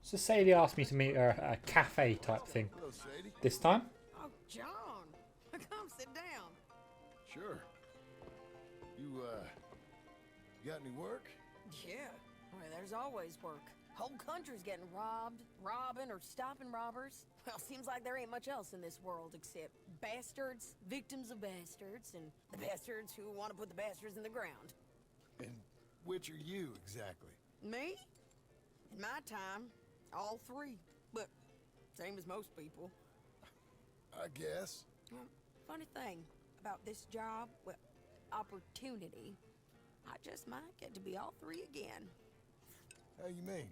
So Sadie asked me to meet her at a cafe type thing Hello, Sadie. this time. Oh, John, come sit down. Sure. You got any work? Yeah, well, there's always work. Whole country's getting robbed, robbing, or stopping robbers. Well, seems like there ain't much else in this world except bastards, victims of bastards, and the bastards who want to put the bastards in the ground. And which are you exactly? Me? In my time, all three. But same as most people. I guess. Funny thing about this job, well, opportunity, I just might get to be all three again. How you mean?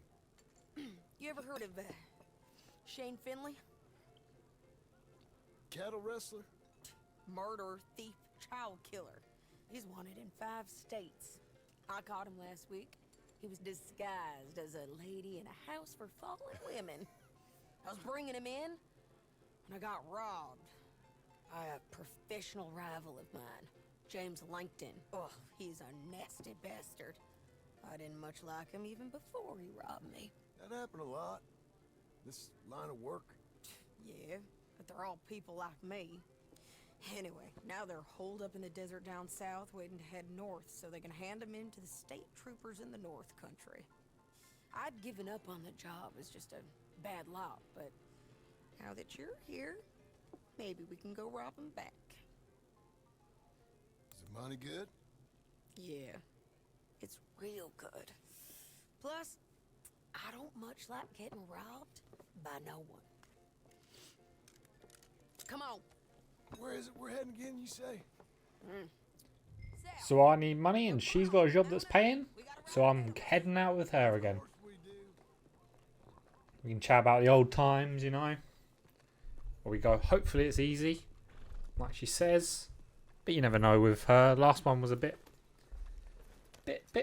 You ever heard of Shane Finley? Cattle wrestler? Murderer, thief, child killer. He's wanted in 5 states. I caught him last week. He was disguised as a lady in a house for fallen women. I was bringing him in, and I got robbed by a professional rival of mine, James Langton. Oh, he's a nasty bastard. I didn't much like him even before he robbed me. That happened a lot. This line of work. Yeah, but they're all people like me. Anyway, now they're holed up in the desert down south, waiting to head north so they can hand them in to the state troopers in the north country. I'd given up on the job as just a bad lot, but now that you're here, maybe we can go rob them back. Is the money good? Yeah, it's real good. Plus, I don't much like getting robbed by no one. Come on. Where is it we're heading again, you say? So I need money and she's got a job that's paying. So I'm heading out with her again. Of course we do. We can chat about the old times, you know. Or we go, hopefully it's easy, like she says. But you never know with her. Last one was a bit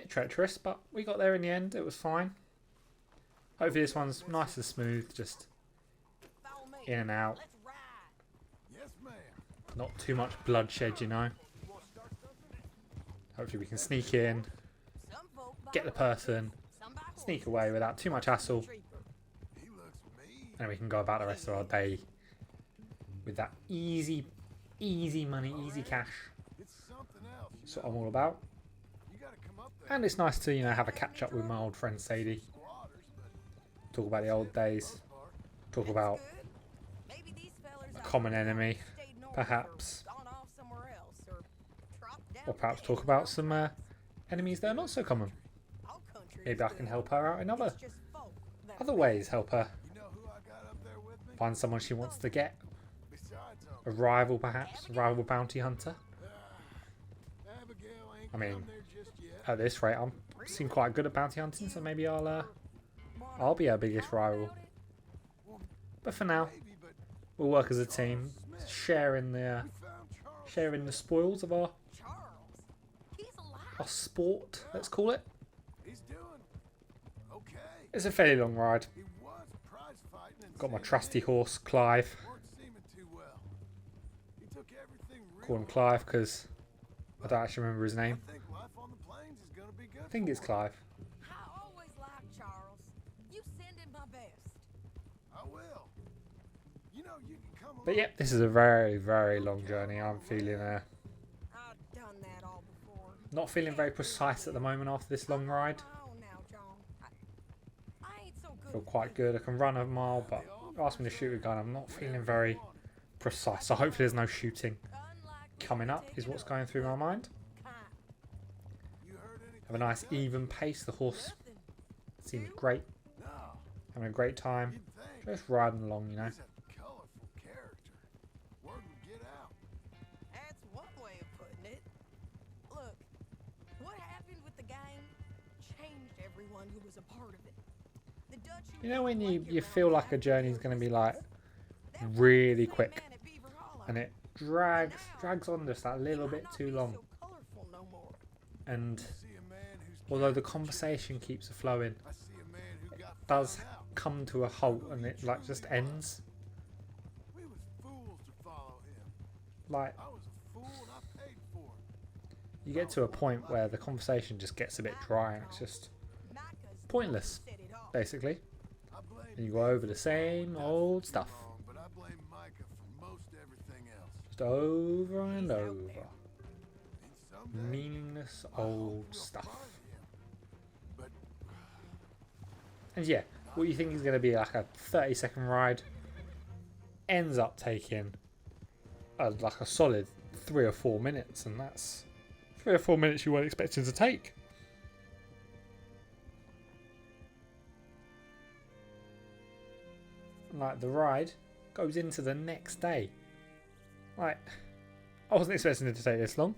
treacherous, but we got there in the end. It was fine. Hopefully this one's nice and smooth, just Follow me. in and out. Let's ride. Yes, ma'am. Not too much bloodshed, you know. Hopefully we can sneak in, Some folk get the person, some by sneak away without too much hassle, He looks mean. and we can go about the rest of our day with that easy money, easy cash. It's something else. That's what I'm all about. You gotta come up there. And it's nice to, you know, have a catch up with my old friend Sadie. Squatters, but Talk about the old days. Talk about good. Maybe these fellers a out common there enemy, stayed north perhaps. or gone off somewhere else, or dropped down Or perhaps dead talk in about their some tracks. enemies that are not so common. All country Maybe is I can good. help her out in It's other just folk that other ways. Help her you know who I got up there with me? find someone she wants to get. Besides A rival, perhaps. A rival bounty hunter. Abigail ain't I mean, come there just yet. At this rate, I'm seem quite good at bounty hunting, so maybe I'll be our biggest rival. But for now, Maybe, but we'll work as a team, sharing the we found Charles. sharing the spoils of our Charles, he's alive. sport. Let's call it. He's doing okay. It's a fairly long ride. He was prize fighting and Got my saving trusty men. horse Clive. Weren't seeming too well. He took everything real Call him well. Clive because I don't actually remember his I name. think life on the plains is gonna be good. I think for it's him. Clive. I always liked Charles. You send him my best. I will. You know you can come But along. yep, this is a very long journey. I'm feeling I've done that all before. not feeling very precise at the moment after this long ride. Oh, now, John. I ain't so good. Feel quite good. I can run a mile, but ask me to shoot a gun. I'm not feeling very precise. So hopefully there's no shooting coming up is what's going through my mind. You heard anything? Have a nice even pace. The horse seems great. No. Having a great time. You'd think. Just riding along, you know. He's a colorful character. Word would get out. That's one way of putting it. Look, what happened with the gang changed everyone who was a part of it. The Dutch who You know when liked you around feel the like a African journey's going to be like that wasn't really the same quick, man at Beaver Hollow. and it drags on just that little He bit might not too be long. so colorful no more. And See a man who's although the conversation keeps flowing, I see a man who got does found out. come to a halt and it like just ends. We was fools to follow him. Like I was a fool and I paid for it. you get to a point where the conversation just gets a bit dry and it's just Micah's pointless, set it off. basically. I blame And you go over the same old stuff. wrong, but I blame Micah for most everything else. Just over and He's out over. there. And someday, Meaningless I hope old we'll stuff. find him. But And yeah, what you think is going to be like a 30-second ride ends up taking like a solid 3 or 4 minutes, and that's 3 or 4 minutes you weren't expecting to take. Like, the ride goes into the next day. Like, I wasn't expecting it to take this long.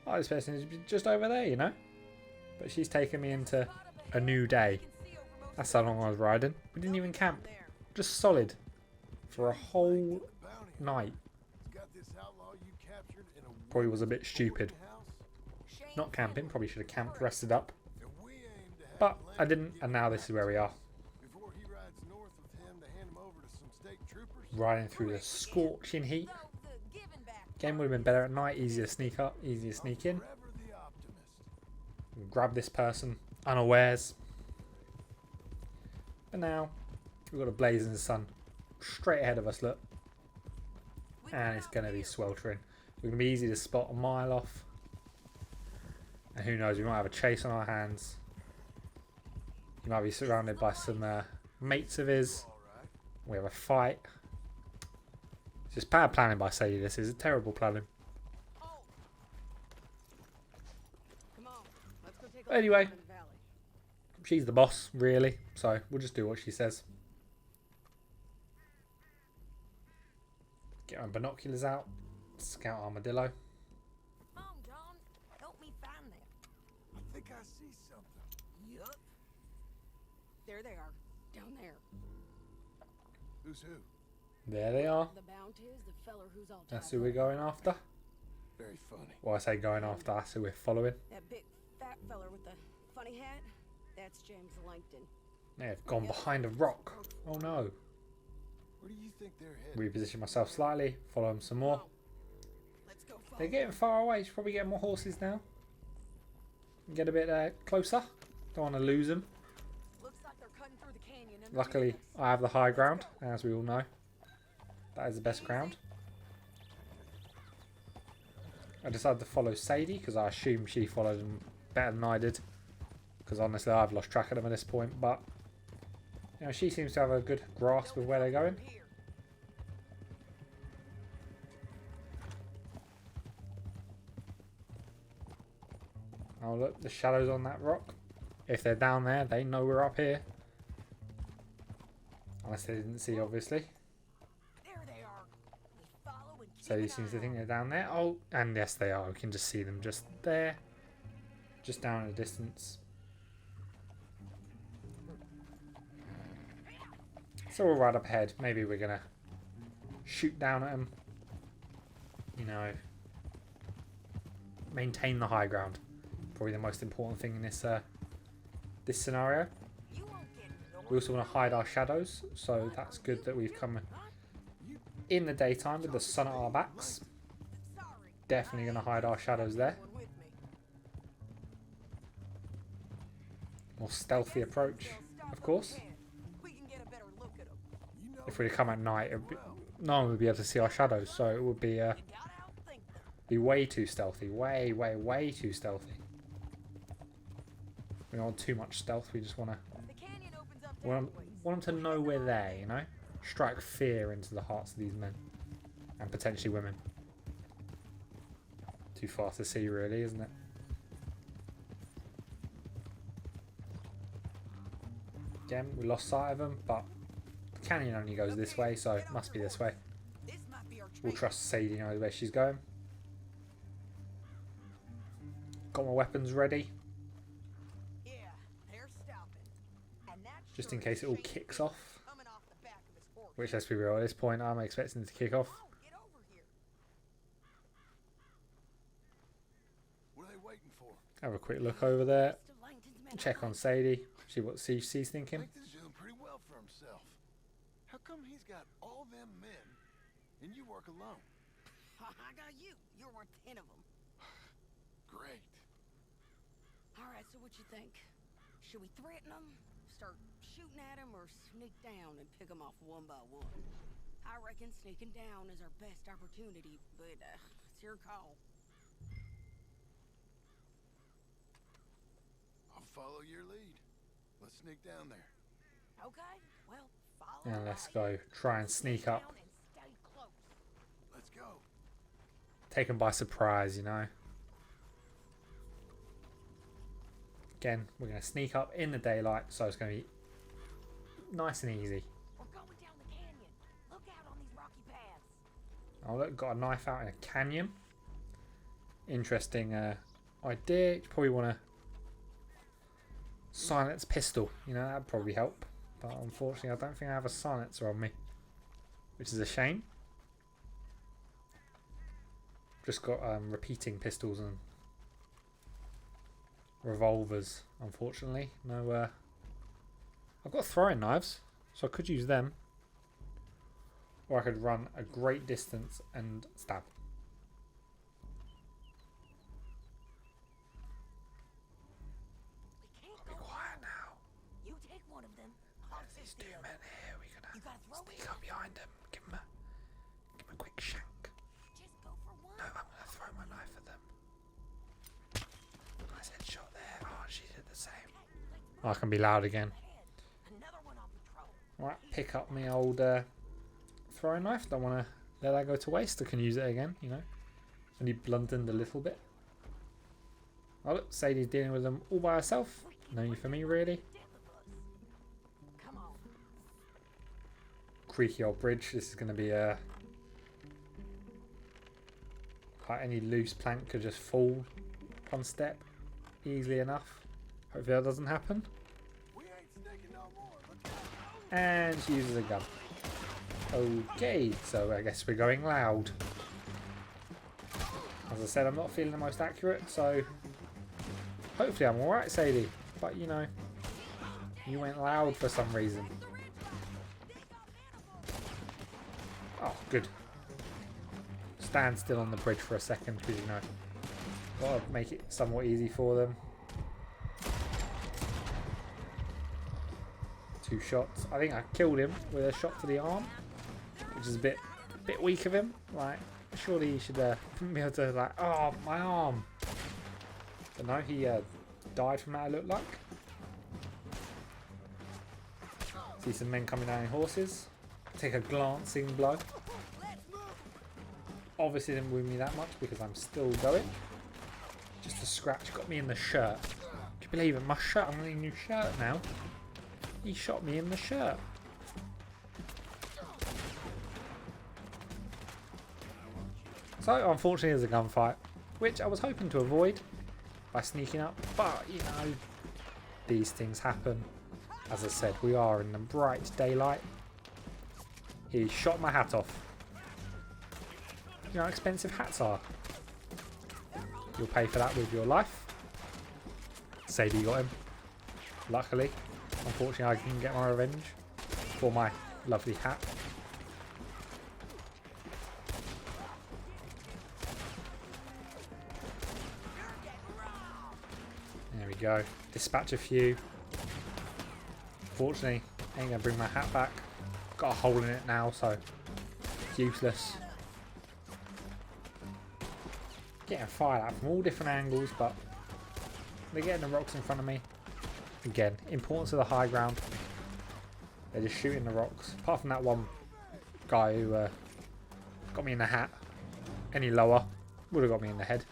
I was expecting it to be just over there, you know. But she's taken me into a new day. That's how long I was riding. We didn't even camp. Just solid. For a whole the bounty night. hunter's got this outlaw you captured in a Probably was a bit stupid. house, Not camping. Probably should have camped, rested up. and we aim to have But the I didn't, and now this is where we are. before he rides north with him to hand him over to some state troopers. Riding through the scorching heat. Game would have been better at night. Easier to sneak up. Easier to sneak in. Forever the optimist. Grab this person unawares. But now we've got a blazing sun straight ahead of us, look. And it's going to be sweltering. It's going to be easy to spot a mile off. And who knows, we might have a chase on our hands. He might be surrounded by some mates of his. All right. We have a fight. It's just bad planning by Sadie. This is terrible planning. Anyway. She's the boss, really. So we'll just do what she says. Get my binoculars out. Scout armadillo. Come on, John. Help me find them. I think I see something. Yup. There they are. Down there. Who's who? There they are. The bounty is the feller who's all That's tied who we're up. going after. Very funny. Well, I say going after. That's who we're following. That big fat feller with the funny hat. That's James Langton. They've gone behind a rock. Oh no. Where do you think they're headed? Reposition myself slightly. Follow them some more. Let's go follow. They're getting far away. Should probably get more horses now. Get a bit closer. Don't want to lose them. Looks like they're cutting through the canyon. underneath Luckily, us. I have the high ground, as we all know. That is the best ground. I decided to follow Sadie because I assumed she followed them better than I did. Because honestly, I've lost track of them at this point. But you know, she seems to have a good grasp of where they're going. Here. Oh look, the shadows on that rock. If they're down there, they know we're up here. Unless they didn't see, obviously. There they are. We follow and keep Sadie an seems eye to think on they're down there. Oh, and yes, they are. We can just see them just there. Just down in the distance. So we're right up ahead. Maybe we're going to shoot down at them. You know. Maintain the high ground. Probably the most important thing in this this scenario. You won't get north. We also want to hide our shadows. So that's good that we've come in the daytime with the sun at our backs. Sorry. Definitely going to hide our shadows there. Going with me. More stealthy approach, of course. We can get a better look at 'em. You know If we come at night, no one would be able to see our shadows, so it would be You gotta outthink them. be way too stealthy, way too stealthy. We don't want too much stealth. We just want to The canyon opens up want downways. them to know we're there, you know, strike fear into the hearts of these men and potentially women. Too far to see, really, isn't it? Again, we lost sight of them, but the canyon only goes this way, so it must be this way. This might be our We'll trail. trust Sadie knows where she's going. Got my weapons ready, Yeah, they're stopping. And that's just sure in case it all Shane kicks Smith off. coming off the back of his horse. Which, let's be real, at this point I'm expecting it to kick off. Come on, get over here. what are they waiting for? Have a quick look over there. Mr. Langton's men Check are on Sadie. See what she's thinking. Langton's doing pretty well for himself. How come he's got all them men and you work alone? I got you. You're worth 10 of them. Great. All right, so what you think? Should we threaten them? start shooting at them or sneak down and pick them off one by one? I reckon sneaking down is our best opportunity, but it's your call. I'll follow your lead. Let's sneak down there. Okay, well, follow And let's away. go try and sneak up. Down and stay close. Let's go. Taken by surprise, you know. Again, we're going to sneak up in the daylight, so it's going to be nice and easy. We're going down the canyon. Look out on these rocky paths. Oh look, got a knife out in a canyon. Interesting idea. You probably want to silence pistol. You know, that'd probably help. But unfortunately, I don't think I have a silencer on me, which is a shame. Just got repeating pistols and revolvers, unfortunately. No, I've got throwing knives, so I could use them. Or I could run a great distance and stab. We can't Be go quiet now. You take one of them. I'll There's take two the men other. here. We're You gonna gotta throw sneak it. up behind him. Give him a quick shank. Just go for one. No, I'm gonna throw my knife at them. Nice headshot there. Oh, she did the same. Oh, I can be loud again. Another one on patrol. Right, pick up my old throwing knife. Don't want to let that go to waste. I can use it again, you know. Only blunted a little bit. Oh look, Sadie's dealing with them all by herself. No need for me, really. Come on. Creaky old bridge. This is going to be a... like any loose plank could just fall one step easily enough. Hopefully that doesn't happen. We ain't sneaking no more. Let's go. And she uses a gun. Okay, so I guess we're going loud. As I said, I'm not feeling the most accurate, so hopefully I'm alright, Sadie. But you know, you went loud for some reason. Oh, good. Stand still on the bridge for a second, because you know, gotta make it somewhat easy for them. 2 shots. I think I killed him with a shot to the arm, which is a bit weak of him. Like, surely he should be able to, like, oh, my arm. But no, he died from that, it looked like. See some men coming down in horses. Take a glancing blow. Obviously didn't wound me that much because I'm still going. Just a scratch got me in the shirt. Can you believe it? My shirt, I'm wearing a new shirt now. He shot me in the shirt. So, unfortunately, there's a gunfight, which I was hoping to avoid by sneaking up, but, you know, these things happen. As I said, we are in the bright daylight. He shot my hat off. You know how expensive hats are? You'll pay for that with your life. Sadie got him. Luckily. Unfortunately, I can get my revenge for my lovely hat. There we go. Dispatch a few. Fortunately, ain't gonna bring my hat back. Got a hole in it now, so it's useless. Getting fired at from all different angles, but they're getting the rocks in front of me. Again, importance of the high ground. They're just shooting the rocks. Apart from that one guy who got me in the hat. Any lower would have got me in the head.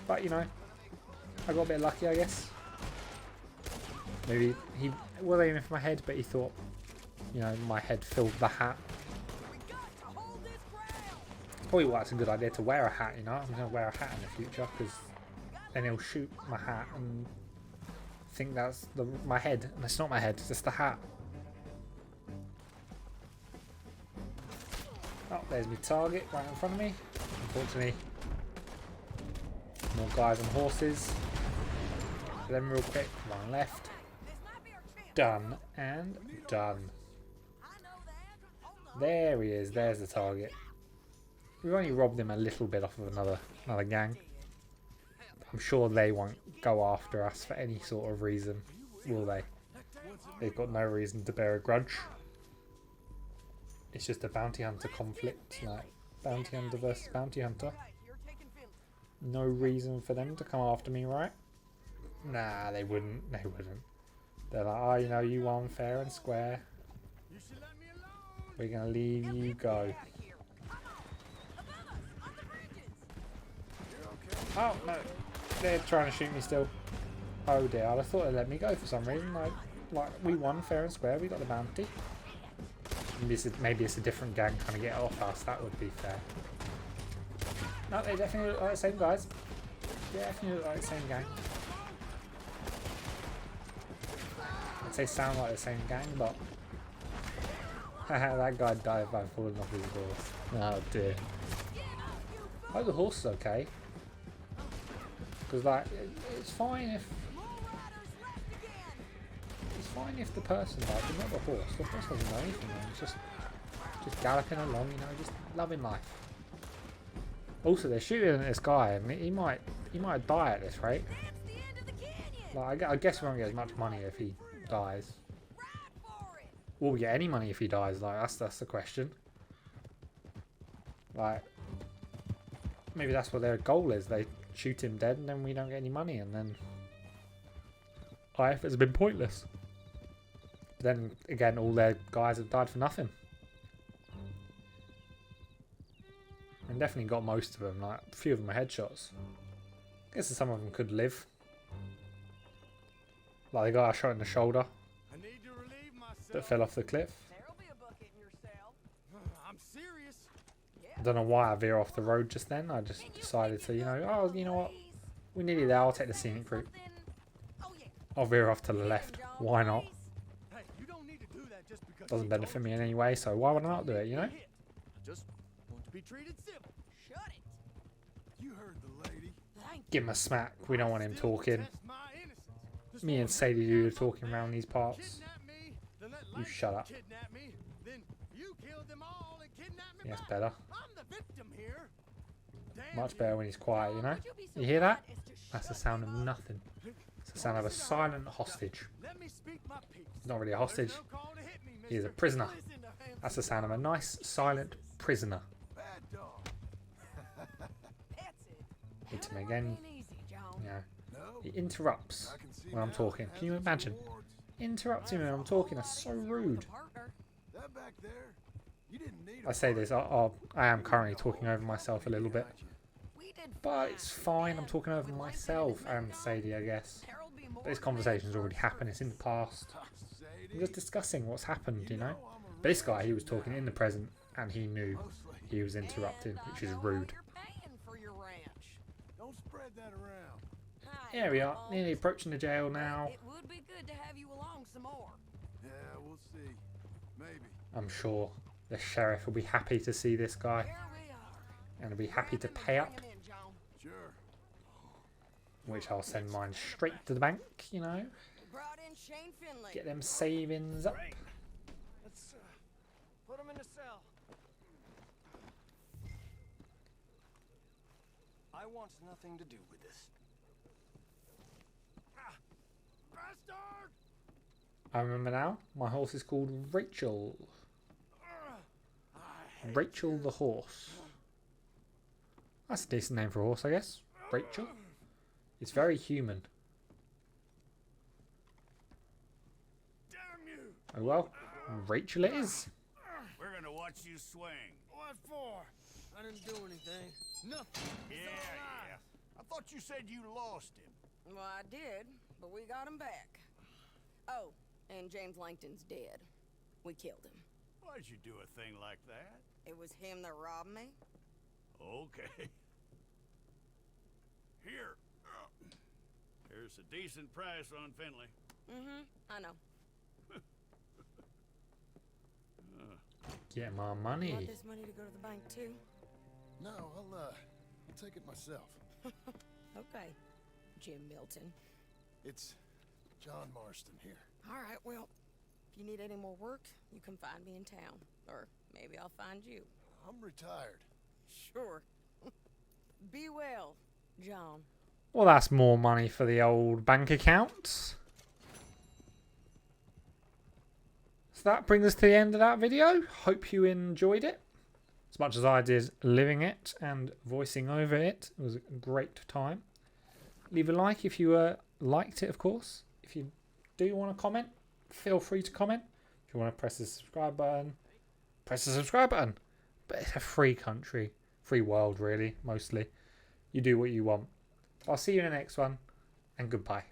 But, you know, I got a bit lucky, I guess. Maybe he was aiming for my head, but he thought, you know, my head filled the hat. Probably why it's a good idea to wear a hat, you know. I'm going to wear a hat in the future, because then he'll shoot my hat and think that's my head, and it's not my head, it's just the hat. Oh, there's my target right in front of me. Unfortunately, more guys on horses. So then real quick, one left. Done and done. There he is, there's the target. We've only robbed him a little bit off of another gang. I'm sure they won't go after us for any sort of reason, will they? They've got no reason to bear a grudge. It's just a bounty hunter conflict, like bounty hunter versus bounty hunter. No reason for them to come after me, right? Nah, they wouldn't. They wouldn't. They're like, oh, you know, you won fair and square. We're gonna leave you go. Oh no, they're trying to shoot me still. Oh dear, I thought they'd let me go for some reason. Like we won fair and square. We got the bounty. Maybe it's a different gang trying to get off us. That would be fair. No, they definitely look like the same guys. They definitely look like the same gang. I'd say sound like the same gang, but that guy died by falling off his horse. Oh dear. I hope the horse is okay. Because like, it's fine if the person died, but not the horse. The horse doesn't know anything, man. It's just galloping along, you know, just loving life. Also, they're shooting at this guy, and he might die at this rate. Like, I guess we won't get as much money if he dies. Will we get any money if he dies? Like, that's the question. Like, maybe that's what their goal is. They shoot him dead, and then we don't get any money, and then our efforts have been pointless. But then again, all their guys have died for nothing. And definitely got most of them. Like, a few of them are headshots. I guess some of them could live. Like the guy I shot in the shoulder that fell off the cliff. I don't know why I veer off the road just then. I just decided to, you know what? We're nearly there. I'll take the scenic route. I'll veer off to the left. Why not? Doesn't benefit me in any way, so why would I not do it, you know? Just want to be treated civil. Shut it. You heard the lady. Give him a smack. We don't want him talking. Me and Sadie do the talking around these parts. You shut up. Yes, better. Much better when he's quiet, you know? You hear that? That's the sound of nothing. It's the sound of a silent hostage. He's not really a hostage. He is a prisoner. That's the sound of a nice, silent prisoner. Hit him again. Yeah. He interrupts when I'm talking. Can you imagine? Interrupting when I'm talking is so rude. I say this, I am currently talking over myself a little bit. But it's fine, I'm talking over myself and Sadie, I guess. But this conversation's already happened, it's in the past. I'm just discussing what's happened, you know? But this guy, he was talking in the present and he knew he was interrupting, which is rude. Here we are, nearly approaching the jail now. It would be good to have you along some more. Yeah, we'll see. Maybe. I'm sure the sheriff will be happy to see this guy. Here we are. And will be happy to pay up. Sure. Which I'll send mine straight to the bank, you know. Brought in Shane Finley. Get them savings up. Let's put him in the cell. I want nothing to do with this. Bastard! I remember now. My horse is called Rachel. Rachel the horse. That's a decent name for a horse, I guess. Rachel. It's very human. Damn you! Oh well. Rachel it is. We're gonna watch you swing. What for? I didn't do anything. Nothing. Yeah. I thought you said you lost him. Well, I did, but we got him back. Oh, and James Langton's dead. We killed him. Why'd you do a thing like that? It was him that robbed me. Okay. Here. Here's a decent price on Finley. Mm-hmm, I know. Get my Want money. this money to go to the bank too? No, I'll take it myself. Okay, Jim Milton. It's John Marston here. All right, well, if you need any more work, you can find me in town. Or maybe I'll find you. I'm retired. Sure. Be well, John. Well, that's more money for the old bank accounts. So that brings us to the end of that video. Hope you enjoyed it as much as I did living it and voicing over it. It was a great time. Leave a like if you liked it, of course. If you do want to comment, feel free to comment. If you want to press the subscribe button, press the subscribe button. But it's a free country, free world really, mostly. You do what you want. I'll see you in the next one, and goodbye.